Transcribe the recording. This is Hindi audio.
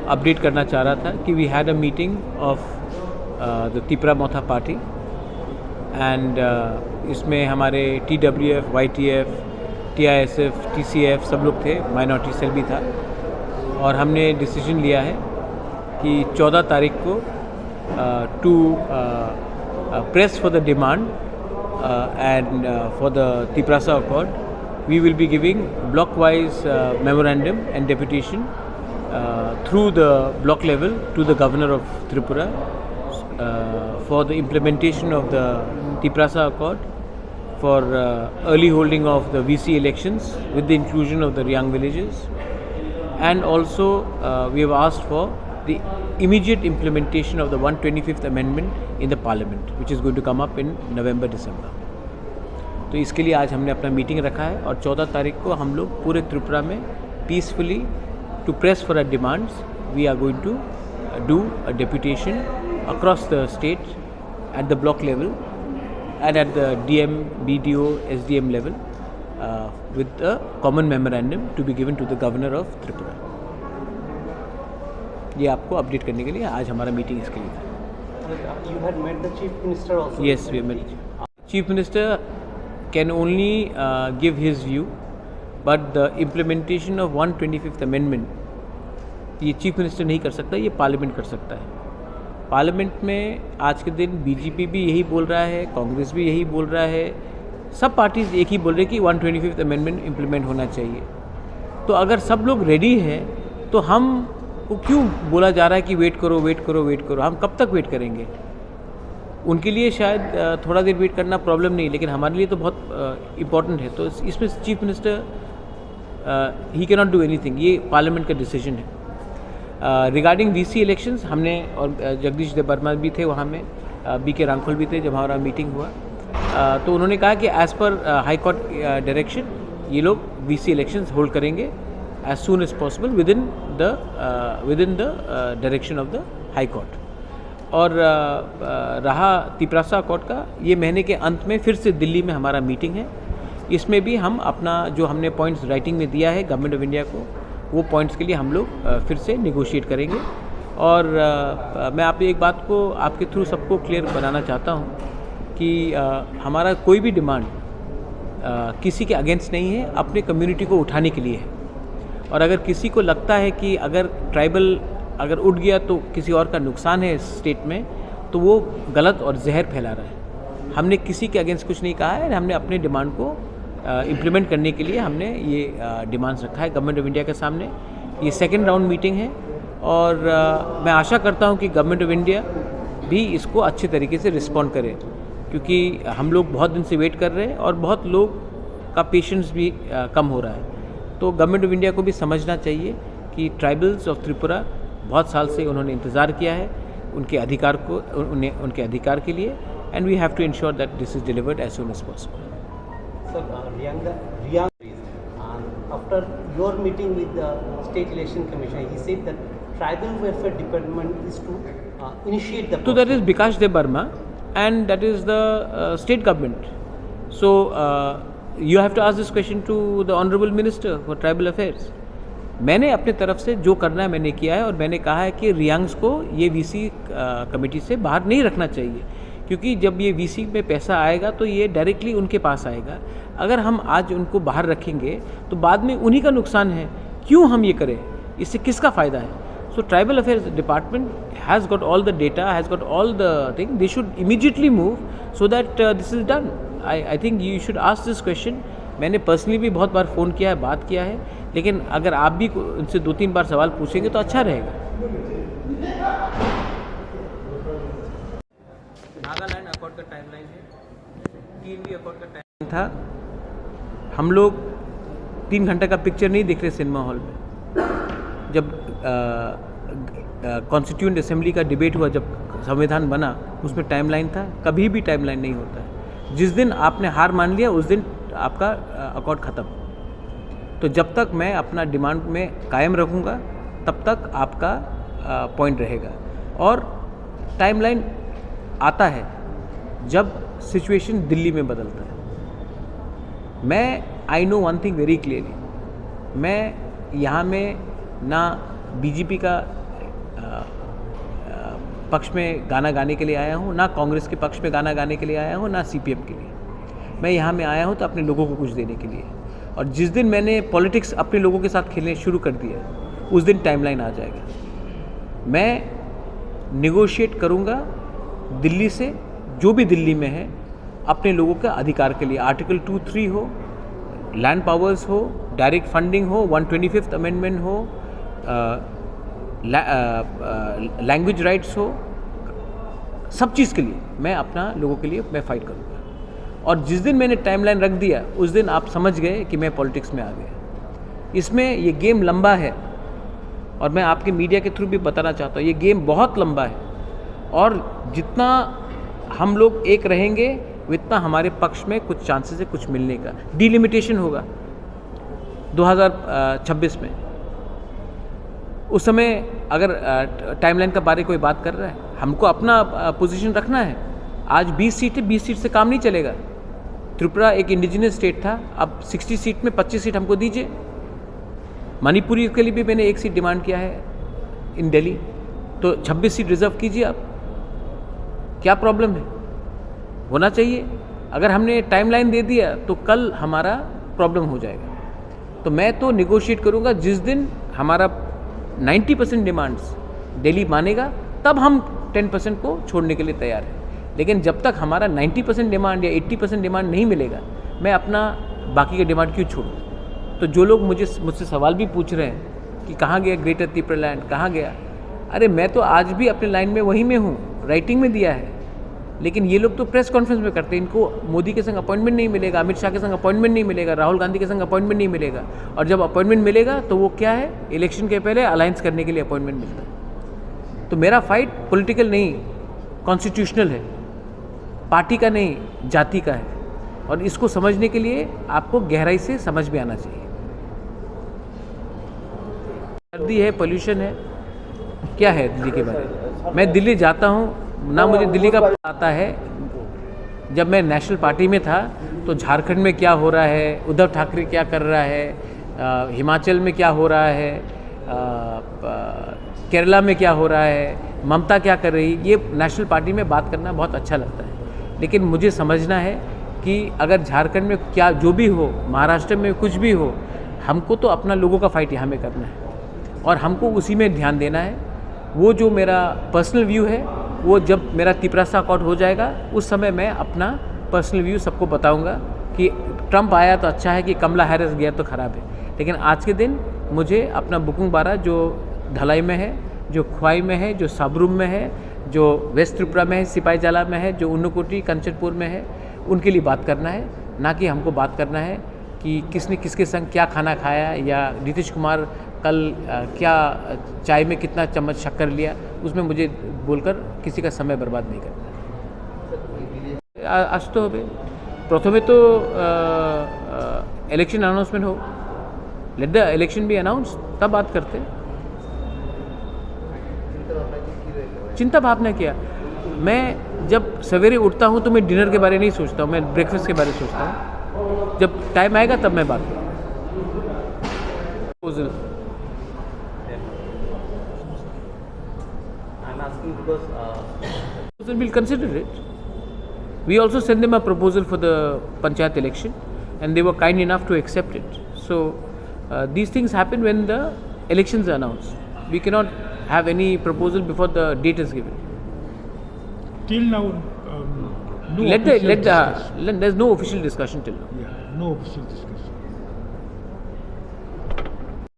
अपडेट करना चाह रहा था कि we had a meeting of the Tipra Motha party and इसमें हमारे TWF, YTF, TISF, TCF सब लोग थे, माइनॉरिटी सेल भी था और हमने डिसीजन लिया है कि 14 तारीख को to press for the demand and for the Tiprasa accord we will be giving block wise memorandum and deputation through the block level to the governor of Tripura for the implementation of the Tiprasa Accord, for early holding of the VC elections with the inclusion of the Riyang villages, and also we have asked for the immediate implementation of the 125th amendment in the parliament, which is going to come up in November-December. तो इसके लिए आज हमने अपना मीटिंग रखा है और 14 तारीख को हम लोग पूरे त्रिपुरा में peacefully to press for our demands we are going to do a deputation across the state at the block level and at the DM, BDO, SDM level with a common memorandum to be given to the governor of Tripura. ये आपको अपडेट करने के लिए आज हमारा मीटिंग इसके लिए था। You had met the Chief Minister also? Yes, we met. Chief Minister can only give his view, but the implementation of 125th amendment ये चीफ मिनिस्टर नहीं कर सकता, ये पार्लियामेंट कर सकता है। पार्लियामेंट में आज के दिन BJP भी यही बोल रहा है, कांग्रेस भी यही बोल रहा है, सब पार्टीज एक ही बोल रहे कि 125th amendment इम्प्लीमेंट होना चाहिए। तो अगर सब लोग रेडी हैं तो हम को क्यों बोला जा रहा है कि वेट करो वेट करो वेट करो, हम कब तक वेट करेंगे? उनके लिए शायद थोड़ा देर वेट करना प्रॉब्लम नहीं, लेकिन हमारे लिए तो बहुत इम्पॉर्टेंट है। तो इसमें chief minister he can not do anything, ये पार्लियामेंट का डिसीजन है। रिगार्डिंग VC इलेक्शंस हमने और जगदीश देवर्मा भी थे वहाँ में, BK रांखोल भी थे जब हमारा मीटिंग हुआ, तो उन्होंने कहा कि as per high court direction ये लोग VC इलेक्शंस होल्ड करेंगे as soon as possible within the direction of the high court. और रहा तिपरासा अकॉर्ड का, ये महीने के अंत में फिर से दिल्ली में हमारा मीटिंग है। इसमें भी हम अपना जो हमने पॉइंट्स राइटिंग में दिया है गवर्नमेंट ऑफ इंडिया को, वो पॉइंट्स के लिए हम लोग फिर से निगोशिएट करेंगे। और मैं आप एक बात को आपके थ्रू सबको क्लियर बनाना चाहता हूँ कि हमारा कोई भी डिमांड किसी के अगेंस्ट नहीं है, अपने कम्युनिटी को उठाने के लिए है। और अगर किसी को लगता है कि अगर ट्राइबल अगर उठ गया तो किसी और का नुकसान है स्टेट में, तो वो गलत और जहर फैला रहा है। हमने किसी के अगेंस्ट कुछ नहीं कहा है, हमने अपने डिमांड को इम्प्लीमेंट करने के लिए हमने ये डिमांड्स रखा है गवर्नमेंट ऑफ इंडिया के सामने। ये सेकंड राउंड मीटिंग है और मैं आशा करता हूँ कि गवर्नमेंट ऑफ इंडिया भी इसको अच्छे तरीके से रिस्पॉन्ड करे, क्योंकि हम लोग बहुत दिन से वेट कर रहे हैं और बहुत लोग का पेशेंस भी कम हो रहा है। तो गवर्नमेंट ऑफ इंडिया को भी समझना चाहिए कि ट्राइबल्स ऑफ त्रिपुरा बहुत साल से उन्होंने इंतज़ार किया है उनके अधिकार को, उनके अधिकार के लिए, and we have to ensure that this is delivered as soon as possible. Riyang, after your meeting with the State Election Commission, he said that Tribal Welfare Department is to initiate the process. So that is Bikash Debarma and that is the state government. So you have to ask this question to the Honorable Minister for Tribal Affairs. मैंने अपने तरफ से जो करना है मैंने किया है और मैंने कहा है कि रियांग्स को ये VC कमेटी से बाहर नहीं रखना चाहिए, क्योंकि जब ये VC में पैसा आएगा तो ये डायरेक्टली उनके पास आएगा। अगर हम आज उनको बाहर रखेंगे तो बाद में उन्हीं का नुकसान है, क्यों हम ये करें? इससे किसका फ़ायदा है? So tribal affairs department has got all the data, has got all the thing, they should immediately move so that this is done. I think you should ask this question. मैंने पर्सनली भी बहुत बार फ़ोन किया है, बात किया है, लेकिन अगर आप भी उनसे 2-3 बार सवाल पूछेंगे तो अच्छा रहेगा। नागालैंड अकॉर्ड का टाइमलाइन है, TNV अकॉर्ड का टाइमलाइन था। हम लोग 3 घंटे का पिक्चर नहीं देख रहे सिनेमा हॉल में। जब कॉन्स्टिट्यूएंट असेंबली का डिबेट हुआ, जब संविधान बना, उसमें टाइमलाइन था। कभी भी टाइमलाइन नहीं होता है। जिस दिन आपने हार मान लिया उस दिन आपका अकॉर्ड ख़त्म। तो जब तक मैं अपना डिमांड में कायम रखूँगा तब तक आपका पॉइंट रहेगा। और टाइमलाइन आता है जब सिचुएशन दिल्ली में बदलता है। मैं I know one thing very clearly, मैं यहाँ में ना बीजेपी का पक्ष में गाना गाने के लिए आया हूँ, ना कांग्रेस के पक्ष में गाना गाने के लिए आया हूँ, ना सीपीएम के लिए। मैं यहाँ में आया हूँ तो अपने लोगों को कुछ देने के लिए। और जिस दिन मैंने पॉलिटिक्स अपने लोगों के साथ खेलने शुरू कर दिया, उस दिन टाइमलाइन आ जाएगा। मैं निगोशिएट करूँगा दिल्ली से, जो भी दिल्ली में है, अपने लोगों के अधिकार के लिए। आर्टिकल 2-3 हो, लैंड पावर्स हो, डायरेक्ट फंडिंग हो, 125th अमेंडमेंट हो, लैंग्वेज राइट्स हो, सब चीज़ के लिए मैं अपना लोगों के लिए मैं फाइट करूँगा। और जिस दिन मैंने टाइमलाइन रख दिया, उस दिन आप समझ गए कि मैं पॉलिटिक्स में आ गया। इसमें ये गेम लंबा है, और मैं आपके मीडिया के थ्रू भी बताना चाहता हूँ, ये गेम बहुत लंबा है, और जितना हम लोग एक रहेंगे उतना हमारे पक्ष में कुछ चांसेस है कुछ मिलने का। डिलिमिटेशन होगा 2026 में। उस समय अगर टाइमलाइन का बारे कोई बात कर रहा है, हमको अपना पोजीशन रखना है। आज 20 सीट है, 20 सीट से काम नहीं चलेगा। त्रिपुरा एक इंडिजिनस स्टेट था, अब 60 सीट में 25 सीट हमको दीजिए। मणिपुरी के लिए भी मैंने 1 सीट डिमांड किया है इन दिल्ली, तो 26 सीट रिजर्व कीजिए आप। क्या प्रॉब्लम है? होना चाहिए। अगर हमने टाइमलाइन दे दिया तो कल हमारा प्रॉब्लम हो जाएगा। तो मैं तो निगोशिएट करूँगा, जिस दिन हमारा 90% डिमांड्स दिल्ली मानेगा, तब हम 10% को छोड़ने के लिए तैयार हैं। लेकिन जब तक हमारा 90% डिमांड या 80% डिमांड नहीं मिलेगा, मैं अपना बाकी का डिमांड क्यों छोड़ूं? तो जो लोग मुझसे सवाल भी पूछ रहे हैं कि कहाँ गया ग्रेटर त्रिपुरा लैंड, कहाँ गया? अरे मैं तो आज भी अपने लाइन में वहीं में हूँ, राइटिंग में दिया है। लेकिन ये लोग तो प्रेस कॉन्फ्रेंस में करते हैं। इनको मोदी के संग अपॉइंटमेंट नहीं मिलेगा, अमित शाह के संग अपॉइंटमेंट नहीं मिलेगा, राहुल गांधी के संग अपॉइंटमेंट नहीं मिलेगा। और जब अपॉइंटमेंट मिलेगा तो वो क्या है, इलेक्शन के पहले अलायंस करने के लिए अपॉइंटमेंट मिलता है। तो मेरा फाइट पॉलिटिकल नहीं, कॉन्स्टिट्यूशनल है, पार्टी का नहीं, जाति का है। और इसको समझने के लिए आपको गहराई से समझ में आना चाहिए। सर्दी है, पोल्यूशन है, क्या है दिल्ली के बारे में? मैं दिल्ली जाता हूँ ना, मुझे दिल्ली का पता आता है। जब मैं नेशनल पार्टी में था तो झारखंड में क्या हो रहा है, उद्धव ठाकरे क्या कर रहा है, हिमाचल में क्या हो रहा है, केरला में क्या हो रहा है, ममता क्या कर रही, ये नेशनल पार्टी में बात करना बहुत अच्छा लगता है। लेकिन मुझे समझना है कि अगर झारखंड में क्या जो भी हो, महाराष्ट्र में कुछ भी हो, हमको तो अपना लोगों का फाइट यहाँ में करना है और हमको उसी में ध्यान देना है। वो जो मेरा पर्सनल व्यू है, वो जब मेरा तिपरासा अकॉर्ड हो जाएगा, उस समय मैं अपना पर्सनल व्यू सबको बताऊंगा कि ट्रंप आया तो अच्छा है, कि कमला हैरिस गया तो ख़राब है। लेकिन आज के दिन मुझे अपना बुकुंग बारा जो धलाई में है, जो ख्वाई में है, जो साबरूम में है, जो वेस्ट त्रिपुरा में है, सिपाही जाला में है, जो उन्नकोटी कंचनपुर में है, उनके लिए बात करना है। ना कि हमको बात करना है कि किसने किसके संग क्या खाना खाया, या नीतीश कुमार कल क्या चाय में कितना चम्मच शक्कर लिया, उसमें मुझे बोलकर किसी का समय बर्बाद नहीं करना। आज तो प्रथमे तो इलेक्शन अनाउंसमेंट हो, let the election B announce, तब बात करते। चिंता भावना किया, मैं जब सवेरे उठता हूँ तो मैं डिनर के बारे नहीं सोचता हूँ, मैं ब्रेकफास्ट के बारे में सोचता हूँ। जब टाइम आएगा तब मैं बात करूँगा। We'll consider it. We also sent them a proposal for the panchayat election, and they were kind enough to accept it. So these things happen when the elections are announced. We cannot have any proposal before the date is given. Till now, no official discussion. There's no official discussion till now. Yeah, no official discussion.